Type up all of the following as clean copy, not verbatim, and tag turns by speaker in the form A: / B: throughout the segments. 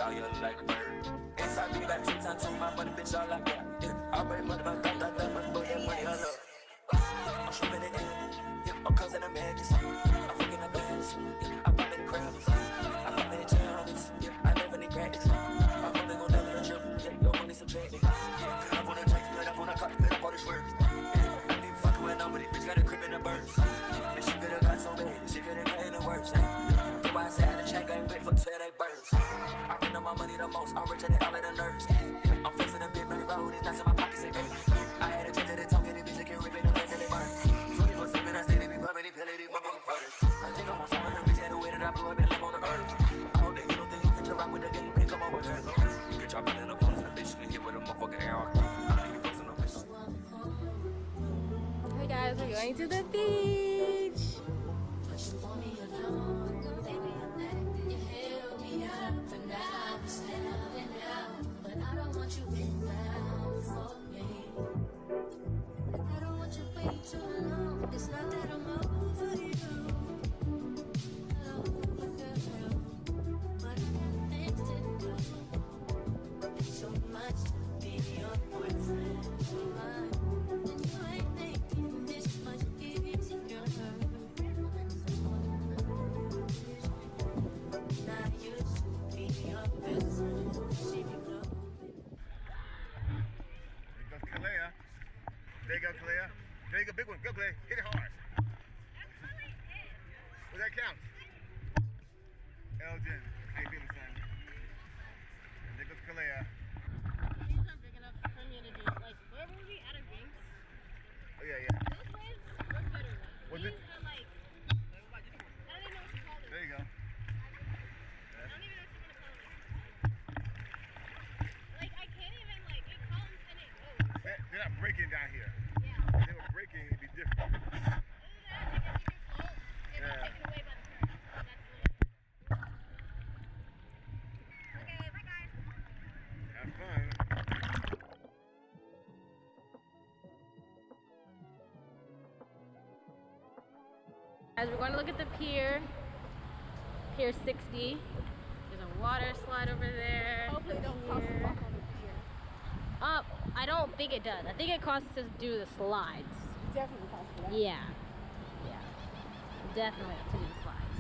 A: dog, you look like a bird. Inside me, got 2 times 2, my money, bitch, all like that. I break money, but that money, I love. I'm shooting it in, I'm causing a madness. I'm fucking the bands, I pop in the crowds, I pop in the challenges, I never need practice. I'm only gon' down the trip, your money subtracted. I wanna take split up on a cop, split up all the swerves. I need fucking with nobody, bitch, got a crib in the birds. And she could've got so bad, she could've got in the worst. The why I said the check ain't big for 10 ain't birds. I spend my money the most, I'm richer than all of the nerds. I'm facing a big money road, it's not in my pockets, and I had a change of the talk, and the bitch can rip it, the legs and they burn. 24/7, I stay to be bumping, pilling these motherfucking brothers. I think I'm on some other bitch, had the way that I blew up and live on the earth. I hope that you don't think you can rock with the game, you can come on with her. Bitch, I'm in the bones, and the bitch can hit with a motherfucking AR. I don't even post no bitch.
B: Hey guys, we're going to the beach.
C: It's not that I'm over you. But things to do. It's so much to be your boyfriend. And you ain't making this much easier. Not used to be your best friend. See me go.
D: There goes Kalaiah. There you go, Kalaiah. There you go, big one. Go, Kalaiah. Hit it hard. Well, that counts. Elgin. How you feeling, son? There goes Kalaiah.
B: These aren't big enough for me to do. Like, where were we at a Vince?
D: Oh, yeah.
B: Those waves were better.
D: Was
B: These
D: it?
B: are like, I don't even know what to call them.
D: There you go.
B: I don't even know what you want to call them. Like, I can't even, like, it comes and it goes.
D: They're not breaking down here.
B: Yeah.
D: If they were breaking, it'd be different.
B: Other than that, like, if you can float, it's not taken away by the current. That's it. Okay, bye guys.
D: Have fun.
B: Guys, we're going to look at the pier. Pier 60. There's a water slide over there.
E: Hopefully it don't cost to walk on the pier.
B: I don't think it does. I think it costs to do the slides.
E: Definitely costs for that.
B: Yeah. Definitely to do the slides.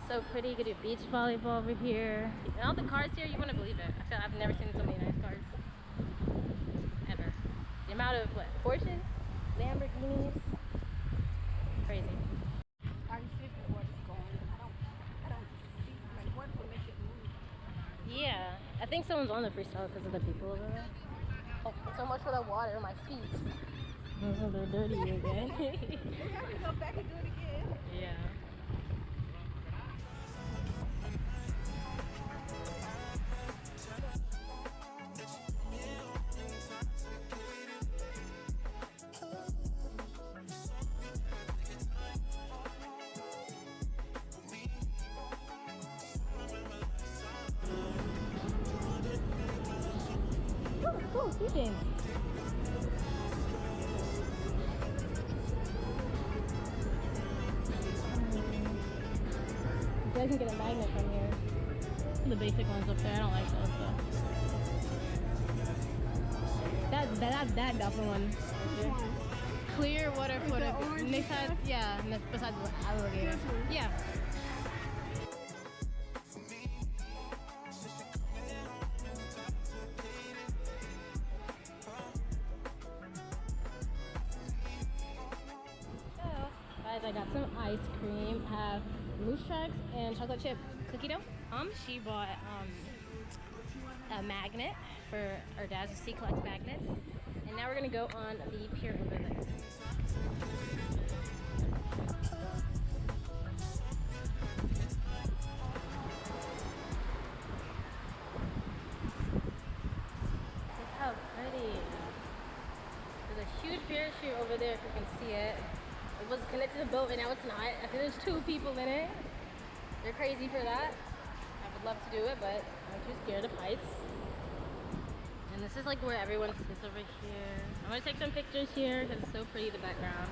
B: So pretty. You could do beach volleyball over here. And all the cars here, you wouldn't believe it. I feel I've never seen so many nice cars. Ever. The amount of what? Porsches? Lamborghinis? Crazy.
E: I can see the water's going. I don't see, like, what would make it move?
B: Yeah. I think someone's on the freestyle because of the people over there. Oh, so much for the water, my feet. Oh, they're dirty again.
E: We have to go back and do it again.
B: Yeah. Oh, James. You guys can get a magnet from here. The basic ones up there, I don't like those though. That Dolphin one.
E: Which one?
B: Clear water
E: With
B: footer.
E: the orange
B: Next side,
E: stuff?
B: yeah, besides the alligator.
E: This one?
B: Yeah. Guys, I got some ice cream. I have moose tracks and chocolate chip cookie dough. She bought a magnet for our dad. He collects magnets. And now we're gonna go on the pier over there. Look how pretty. There's a huge parachute over there if you can see it. It was connected to the boat and now it's not. I think there's 2 people in it. They're crazy for that. I would love to do it, but I'm too scared of heights. And this is like where everyone sits over here. I'm gonna take some pictures here because it's so pretty, the background.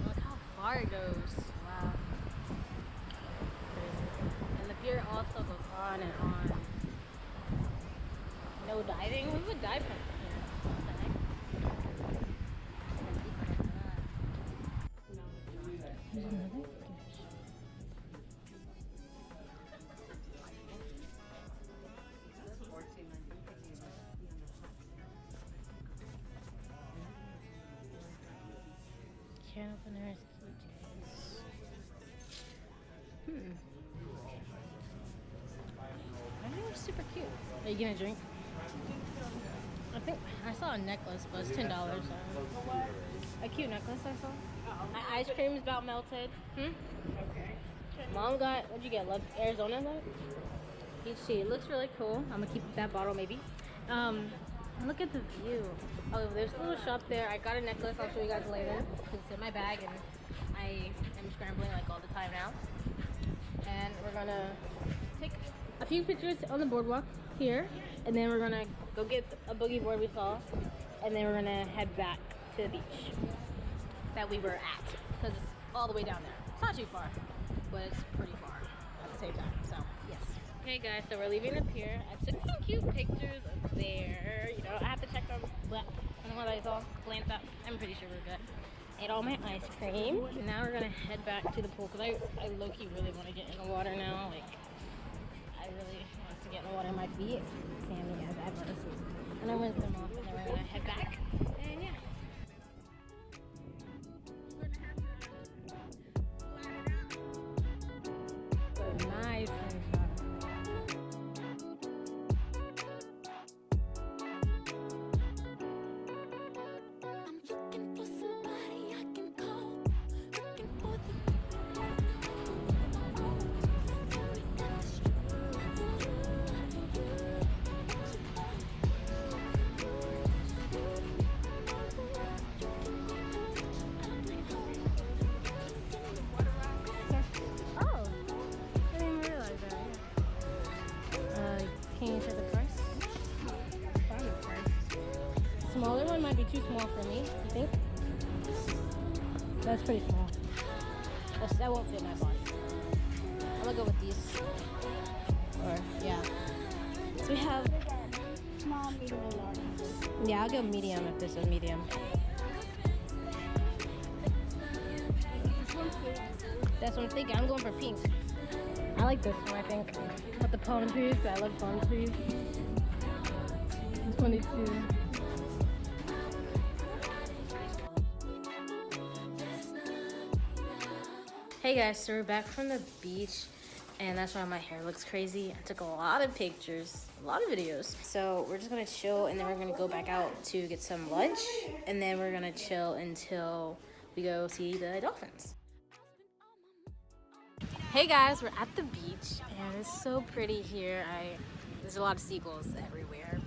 B: Look how far it goes. Wow. Crazy. And the pier also goes on and on. No diving? Who would dive from here? What the heck? There's another fish. Can openers, keychains. I think they're super cute. Are you gonna drink? I think I saw a necklace, but it's $10. So. A cute necklace I saw. My ice cream is about melted. Okay. Mom got, what'd you get? Love Arizona though? Peach tea. It looks really cool. I'm gonna keep that bottle maybe. Look at the view. Oh, there's a little shop there. I got a necklace. I'll show you guys later. It's in my bag and I am scrambling like all the time now. And we're gonna take a few pictures on the boardwalk here, and then we're gonna go get a boogie board we saw, and then we're gonna head back to the beach that we were at, because it's all the way down there. It's not too far, but it's pretty far at the same time, so yes. Okay guys, so we're leaving the pier. I took some cute pictures of there. You know, I have to check them, but I don't know what I saw. Glance up. I'm pretty sure we're good. Ate all my ice cream. And now we're gonna head back to the pool, because I low-key really want to get in the water now. Like, I really want to get in the water. My feet, Sammy as ever. And I rinse them off, and then we're gonna head back. And yeah. Nice.
C: I'm looking for somebody I can call. Looking for the tell me that it's
B: Oh, I didn't even realize that. Can you check the price? Find the price. Smaller one might be too small for me. You think? That's pretty small. That won't fit my body. I'm gonna go with these. Or yeah. So we have.
E: Small, medium, and large.
B: Yeah, I'll go medium if this is medium. That's what I'm thinking. I'm going for pink. I like this one, I think. With the palm trees. I love palm trees. 22. Hey guys, so we're back from the beach, and that's why my hair looks crazy. I took a lot of pictures, a lot of videos. So we're just gonna chill, and then we're gonna go back out to get some lunch, and then we're gonna chill until we go see the dolphins. Hey guys, we're at the beach, and it's so pretty here. There's a lot of seagulls everywhere.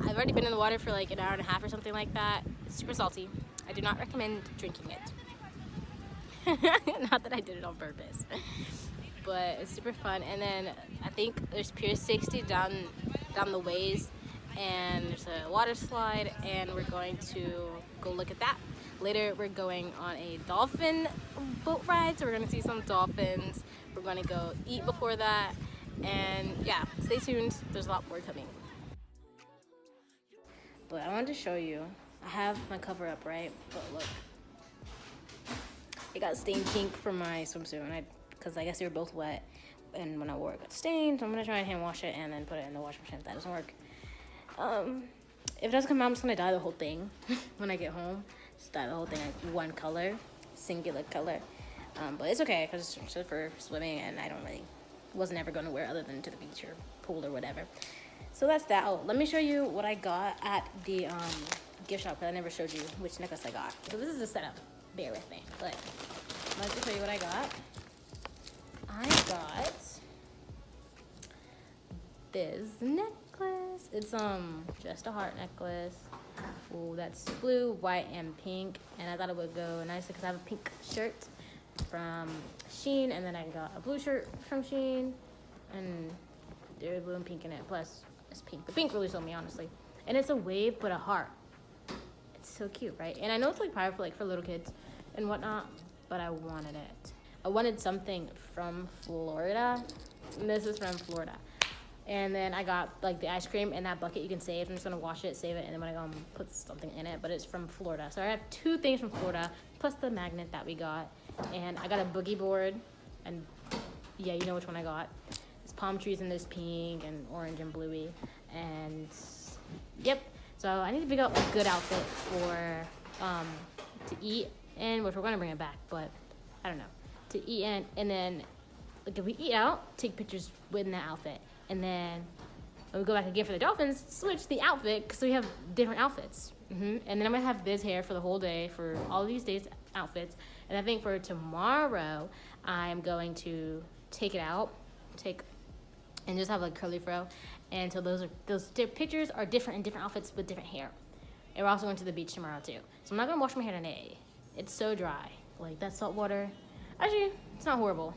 B: I've already been in the water for like an hour and a half or something like that. It's super salty. I do not recommend drinking it. Not that I did it on purpose, but it's super fun. And then I think there's Pier 60 down the ways, and there's a water slide, and we're going to go look at that. Later we're going on a dolphin boat ride, so we're gonna see some dolphins. We're gonna go eat before that, and yeah, stay tuned. There's a lot more coming. But I wanted to show you. I have my cover up, right? But look. It got stained pink from my swimsuit, and because I guess they were both wet, and when I wore it, got stained. So I'm gonna try and hand wash it and then put it in the washing machine if that doesn't work. If it doesn't come out, I'm just gonna dye the whole thing when I get home. Just dye the whole thing like one color, singular color. But it's okay because it's just for swimming, and I wasn't ever gonna wear other than to the beach or pool or whatever. So that's that. Oh, let me show you what I got at the gift shop, because I never showed you which necklace I got. So this is the setup. Bear with me, but let's just show you what I got. I got this necklace. It's just a heart necklace. Oh, that's blue, white, and pink. And I thought it would go nice because I have a pink shirt from Shein, and then I got a blue shirt from Shein, and there's blue and pink in it. Plus, it's pink. The pink really sold me, honestly. And it's a wave, but a heart. It's so cute, right? And I know it's like powerful, like for little kids and whatnot, but I wanted it. I wanted something from Florida And this is from Florida. And then I got like the ice cream in that bucket you can save. I'm just gonna wash it, save it, and then when I go home, put something in it. But it's from Florida. So I have 2 things from Florida, plus the magnet that we got. And I got a boogie board. And yeah, you know which one I got. It's palm trees in this pink and orange and bluey. And yep. So I need to pick out a good outfit for to eat in, which we're gonna bring it back, but I don't know. To eat in, and then like if we eat out, take pictures with that outfit. And then when we go back again for the Dolphins, switch the outfit because we have different outfits. And then I'm gonna have this hair for the whole day for all of these days outfits. And I think for tomorrow, I'm going to take it out, and just have like curly fro. And so those pictures are different in different outfits with different hair. And we're also going to the beach tomorrow too. So I'm not gonna wash my hair today. It's so dry. Like that salt water, actually, it's not horrible.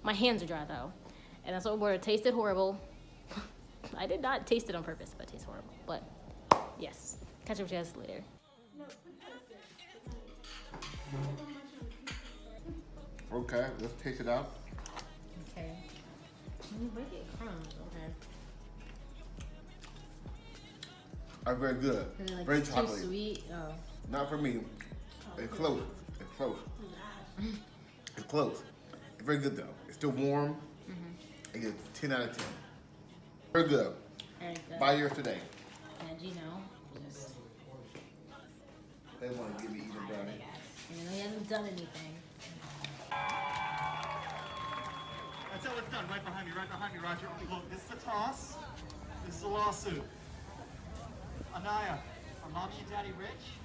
B: My hands are dry though. And that salt water tasted horrible. I did not taste it on purpose, but it tastes horrible. But yes, catch up with you guys later.
D: Okay, let's taste it out.
B: Okay. Break it crumbs, okay.
D: Are very good.
B: Is it like
D: Very
B: too
D: chocolatey.
B: sweet? Oh.
D: Not for me. It's close. It's close. It's close. It's very good though. It's still warm. I give it 10 out of 10. Very good.
B: Very good.
D: Buy yours today.
B: And you know, just,
D: They want to give me even brownie.
B: you know, he hasn't done anything.
F: That's how it's done. Right behind me, Roger. Look, this is a toss. This is a lawsuit. Anaya, are mommy and daddy rich?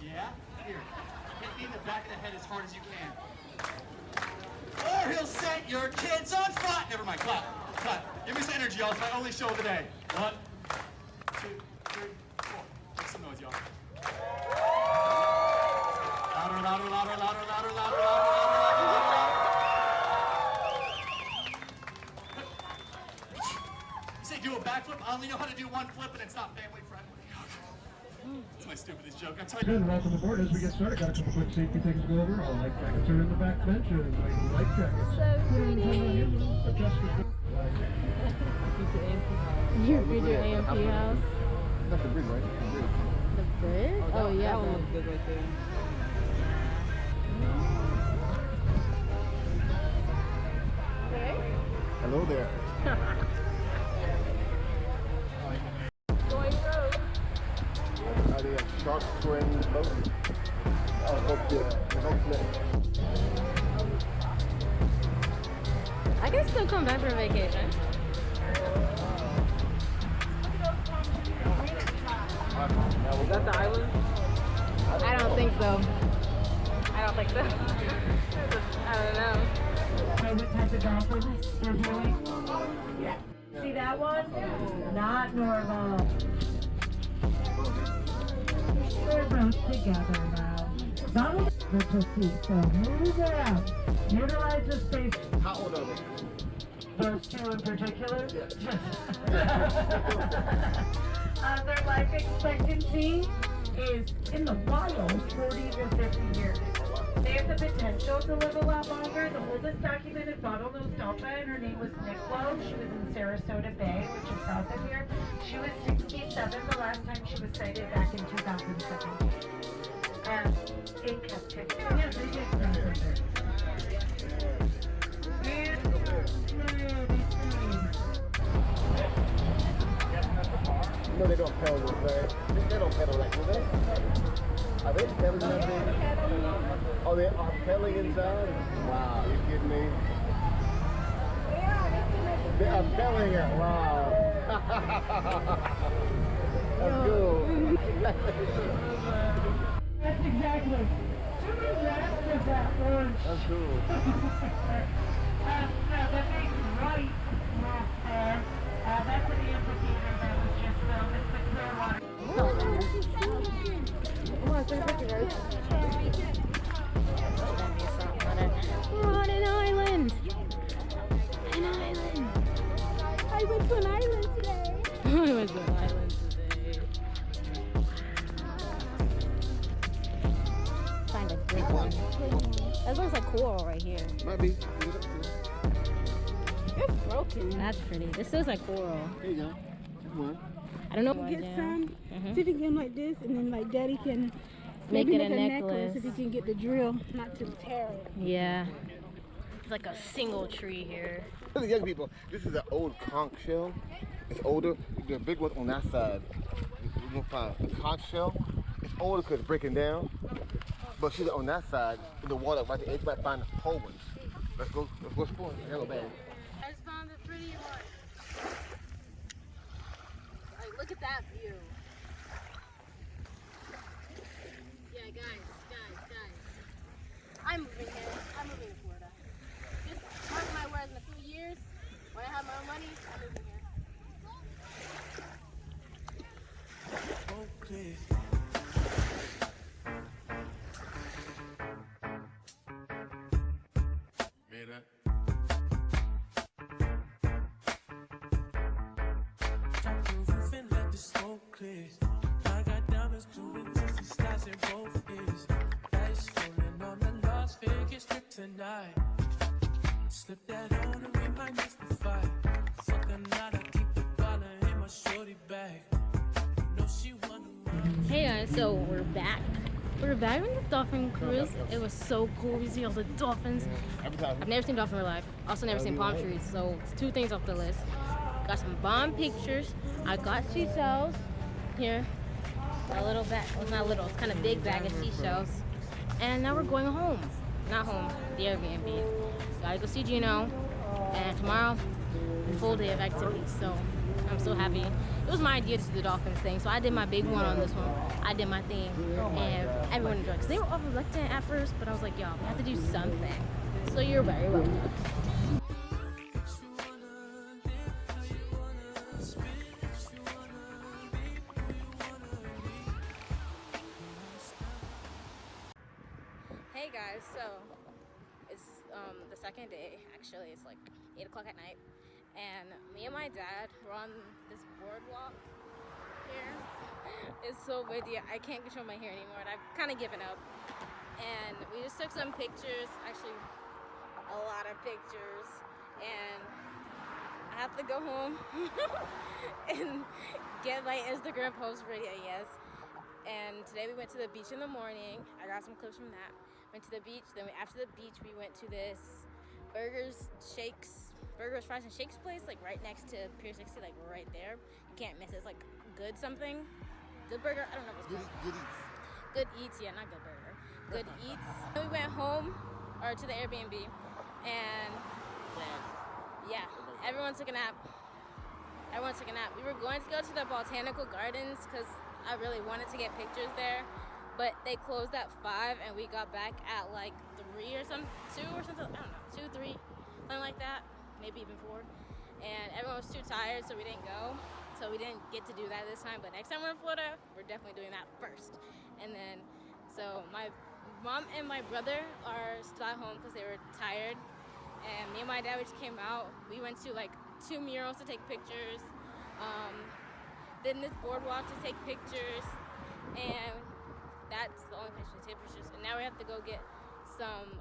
F: Yeah? Here, hit me in the back of the head as hard as you can. Or he'll set your kids on fire. Never mind, clap. Give me some energy, y'all. It's my only show of the day. 1, 2, 3, 4. Make some noise, y'all. Louder. Say do a backflip. I only know how to do one flip, and it's not family friendly. That's my stupidest joke. I tell you.
G: Good, welcome aboard. As we get started, got a couple quick safety things to go over. All life jackets are in the back benches. Life jackets.
B: So pretty. Your future AMP house.
D: That's the bridge, right?
B: The bridge? Oh yeah. That one looks good right there.
D: Hello there. Are they a shark twin boat? Oh, hopefully.
B: I can still come back for vacation.
H: Now, was that the island?
B: I don't think so. I don't know.
I: What type of dolphin you're doing? Yeah. See that one? Not normal. We're both together now. That was the pussy, so move it out. Utilize the space.
D: How old are they?
I: Those two in particular? Their life expectancy is in the wild 40 to 50 years. They have the potential to live a lot longer. The oldest documented bottlenose dolphin, her name was Nicola. She was in Sarasota Bay, which is south of here. She was 67 the last time she was sighted back in 2017. In captivity. Yeah, they did.
D: No, they don't pedal this way. They don't pedal that, do they? Are they pedaling that thing? Oh, they are pedaling inside? Wow, you kidding me? They are pedaling it, wow. That's cool.
I: That's exactly.
D: That's cool.
I: The big right rock there, that's an amphitheater that was just filmed. It's the Clearwater.
B: Come on, take a picture, guys. We're on an island. An island. I went to an island today. I went to an island today. Find a big one. That looks like coral right here.
D: Might be.
E: It's broken.
B: That's pretty. This looks like coral.
D: There you go. That's one.
B: I don't know.
E: Get
B: Yeah.
E: some. See if you can get them like this, and then like Daddy can
B: Make
E: maybe
B: it a
E: make
B: necklace.
E: if you can get the drill not to tear it.
B: Yeah. It's like a single tree here.
D: For the young people, this is an old conch shell. It's older. The big one on that side. We're gonna find a conch shell. It's older because it's breaking down. But she's on that side in the water right there. You might find whole ones. Let's go explore. Yellow bag.
B: I just found a pretty one. Like, look at that view. Yeah, guys. I'm moving here. I'm moving to Florida. Just mark my words, in a few years, when I have my own money, I'm moving here.
A: Okay. Mira. Drop the roof and let the smoke clear. I got diamonds doing just the stars in both ears. Dice rolling on the Las Vegas strip tonight. Slip that on and we might miss the fight. Fuck a night, I keep the dollar in my shorty bag. No, she wonder.
B: Hey guys, so we're back. We're back on the dolphin cruise. It was so cool. We see all the dolphins. I've never seen dolphin in real life. Also never seen palm trees. So it's 2 things off the list. Got some bomb pictures. I got seashells. Here. A little bag. Well, it's not little. It's kind of big bag of seashells. And now we're going home. Not home. The Airbnb. Gotta go see Gino. And tomorrow, a full day of activities. So I'm so happy. It was my idea to do the dolphins thing, so I did my big one on this one. I did my thing, and everyone enjoyed it. Cause they were all reluctant at first, but I was like, yo, we have to do something. So you're very welcome. Hey guys, so it's the second day. Actually, it's like 8 o'clock at night. And me and my dad were on this boardwalk here. It's so windy. I can't control my hair anymore, and I've kind of given up. And we just took some pictures, actually a lot of pictures. And I have to go home and get my Instagram post ready, I guess. And today we went to the beach in the morning. I got some clips from that. Went to the beach. Then after the beach, we went to this burgers, fries, and shakes place, like right next to Pier 60, like right there. You can't miss it. It's like Good something. Good Burger. I don't know what's called.
D: Good eats.
B: Good Eats. Yeah, not Good Burger. Good Eats. Then we went home, or to the Airbnb, and yeah, everyone took a nap. We were going to go to the botanical gardens because I really wanted to get pictures there, but they closed at 5 and we got back at like 3 or 2 or something. I don't know, 2, 3, something like that, maybe even 4. And everyone was too tired, so we didn't go. So we didn't get to do that this time, but next time we're in Florida, we're definitely doing that first. And then, so my mom and my brother are still at home because they were tired. And me and my dad, we just came out. We went to like 2 murals to take pictures. Then this boardwalk to take pictures. And that's the only place we take pictures. And now we have to go get some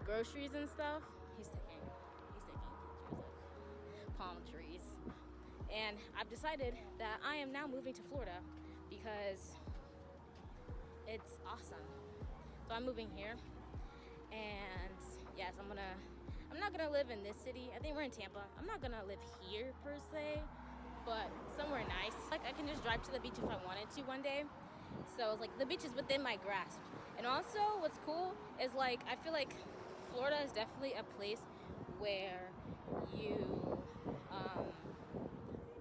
B: groceries and stuff. He's taking pictures of palm trees. And I've decided that I am now moving to Florida because it's awesome. So I'm moving here. And yes, I'm not gonna live in this city. I think we're in Tampa. I'm not gonna live here per se, but somewhere nice. Like I can just drive to the beach if I wanted to one day. So it's like the beach is within my grasp. And also what's cool is like I feel like Florida is definitely a place where you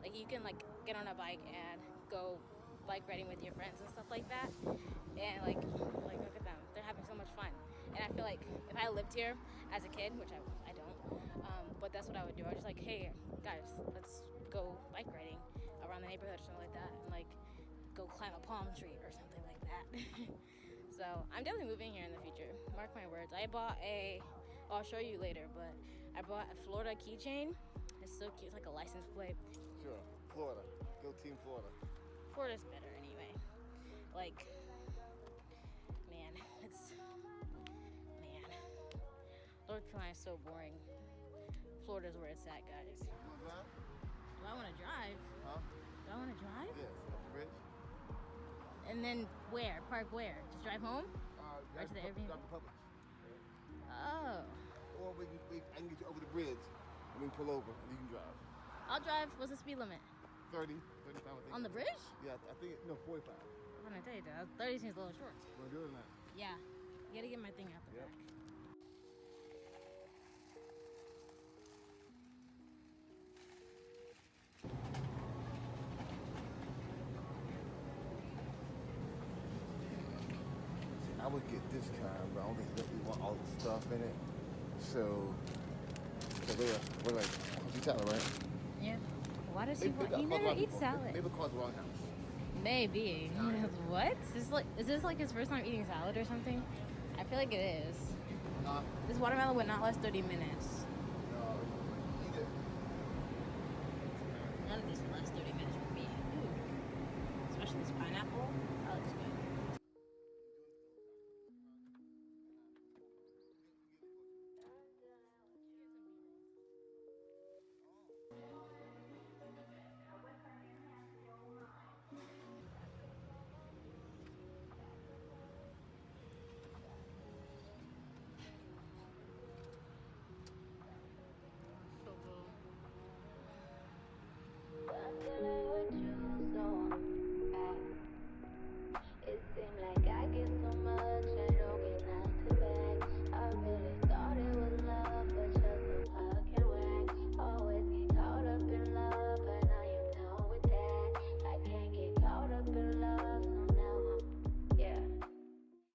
B: like you can like get on a bike and go bike riding with your friends and stuff like that. And like look at them. They're having so much fun. And I feel like if I lived here as a kid, which I don't, but that's what I would do. I was just like, hey guys, let's go bike riding around the neighborhood or something like that, and like go climb a palm tree or something like that. So I'm definitely moving here in the future. Mark my words. I'll show you later, but I bought a Florida keychain. It's so cute. It's like a license plate.
D: Sure. Florida. Go Team Florida.
B: Florida's better anyway. Like, man, North Carolina is so boring. Florida's where it's at, guys.
D: You wanna drive?
B: Do I want to drive?
D: Huh?
B: Do I want to drive?
D: Yes, up the bridge.
B: And then where? Park where? Just drive home? Right to the Airbnb?
D: Drive to Publix.
B: Oh.
D: Or I can get you over the bridge and we can pull over and you can drive.
B: I'll drive. What's the speed limit?
D: 30, 35, I think.
B: On the bridge?
D: Yeah, I think, no, 45.
B: I'm gonna tell you that. 30 seems a little short.
D: You wanna do it or not?
B: Yeah. You gotta get my thing out the
D: Yep.
B: back.
D: I would get this kind, but I don't think we want all the stuff in it. So we're like, you salad, right?
B: Yeah. Why does he want? He never eats salad.
D: Maybe call the wrong house.
B: Maybe. What? Is this like his first time eating salad or something? I feel like it is. This watermelon would not last 30 minutes.